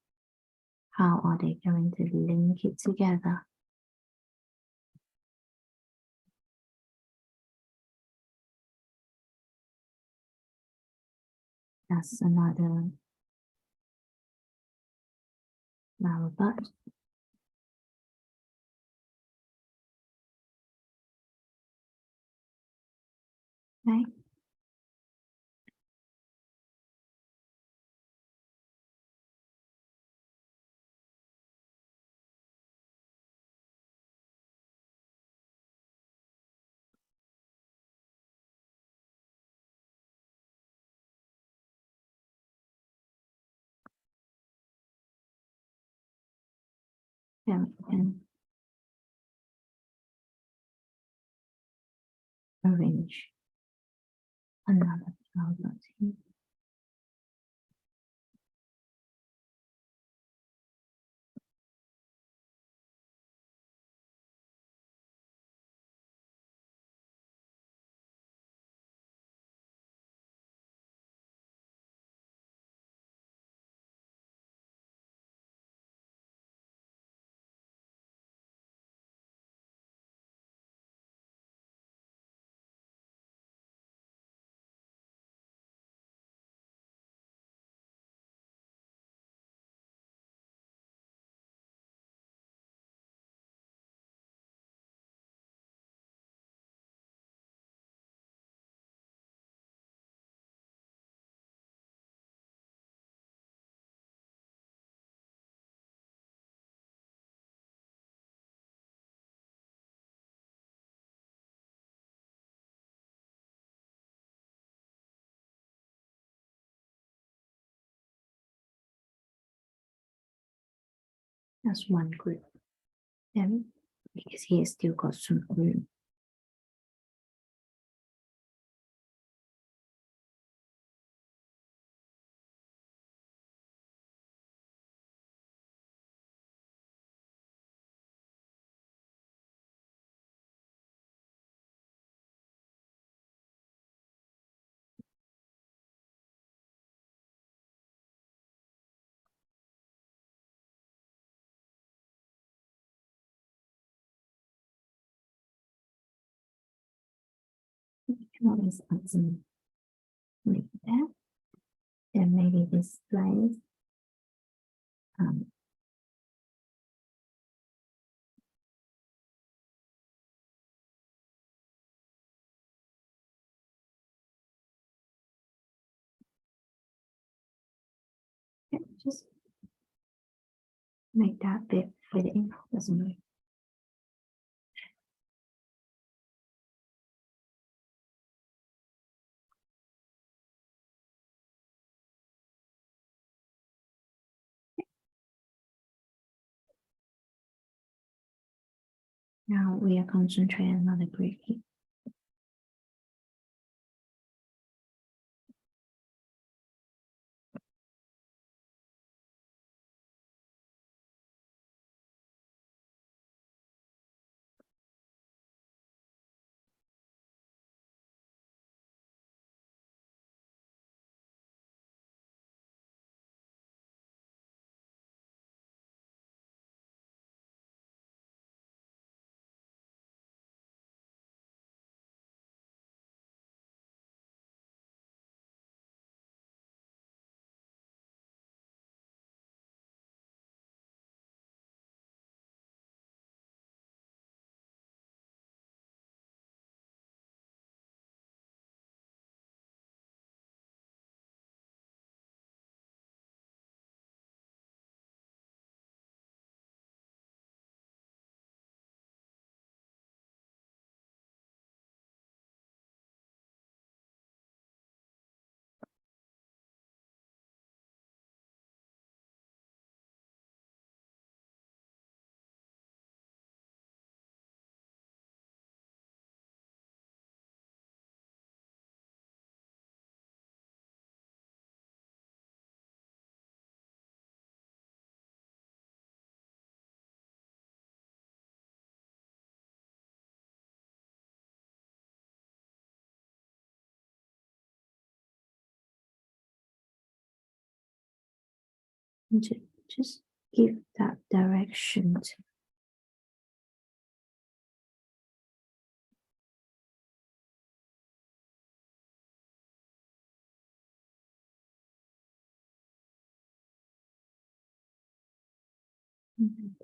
How are they going to link it together? That's another flower bud. Okay. Then we can arrange another flower bud here. That's one group. Then, because here still got some room. You can always add some leaf there. Then maybe this place. Just make that bit fit in, doesn't it? Now we are concentrating on the group here. and just give that direction to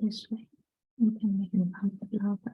this way. We can make it comfortable, but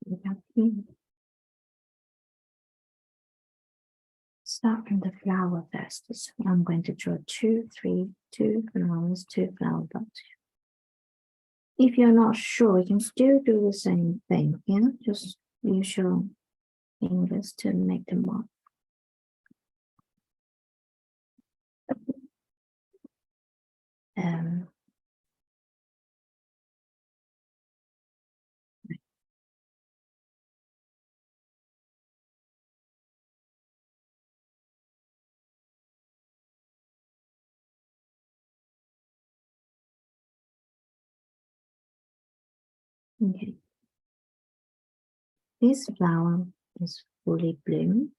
without feeling. Start from the flower first. So I'm going to draw 2 flowers, 2 flower buds. If you're not sure, you can still do the same thing. Yeah, just use your fingers to make the mark. Okay. This flower is fully bloomed,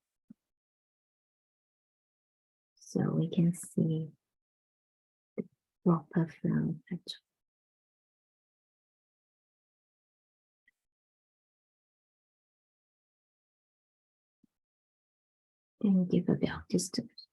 so we can see the proper flower petal. Then give a bit of distance.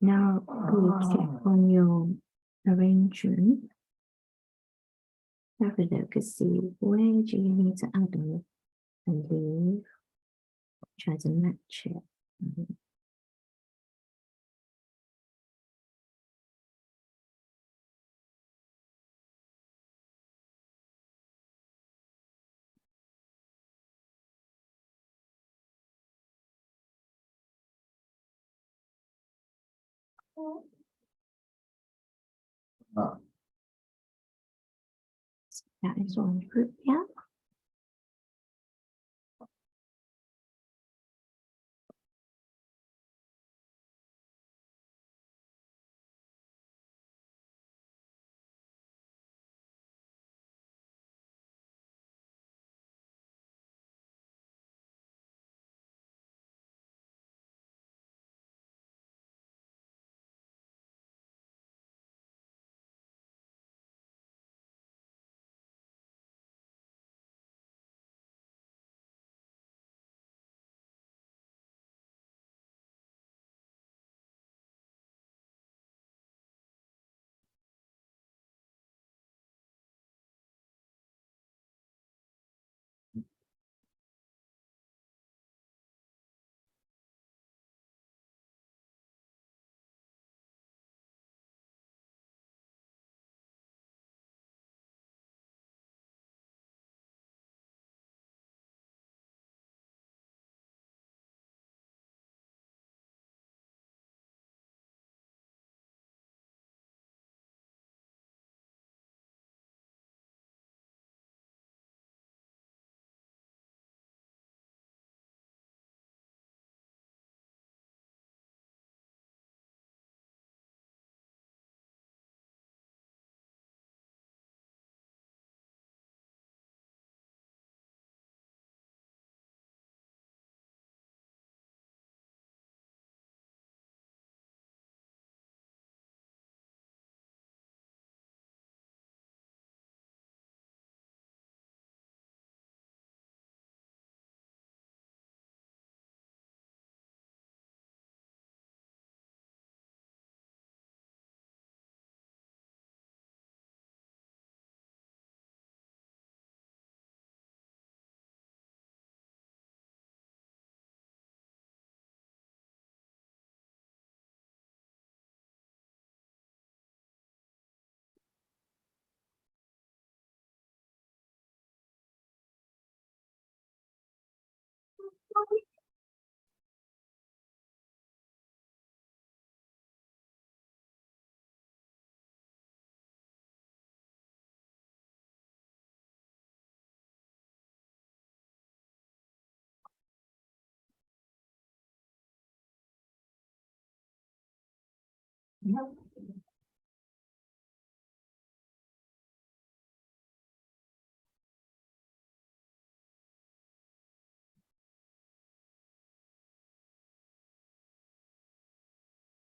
Now please check on your arrangement. Have a look and see where do you need to add on and leave. Try to match it. That is one group, yeah.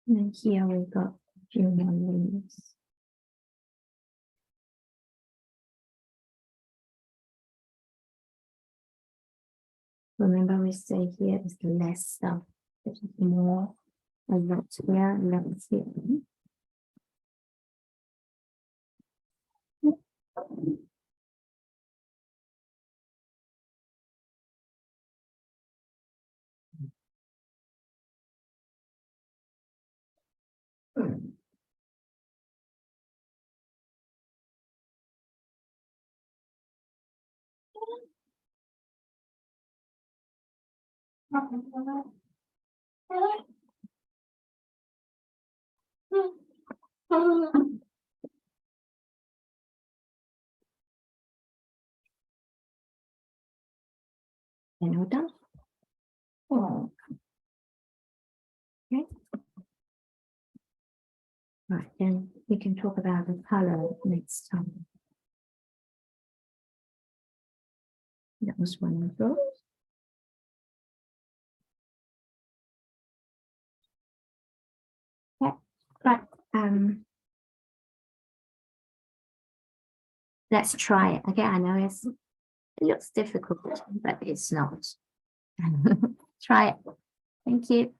And then here we've got junior leaves. Remember we say here is less stuff, there's more, a lot here, less here. And we're done. Okay. Right, then we can talk about the color next time. That was one of those. Okay, but let's try it. Okay, I know it looks difficult, but it's not. Try it. Thank you.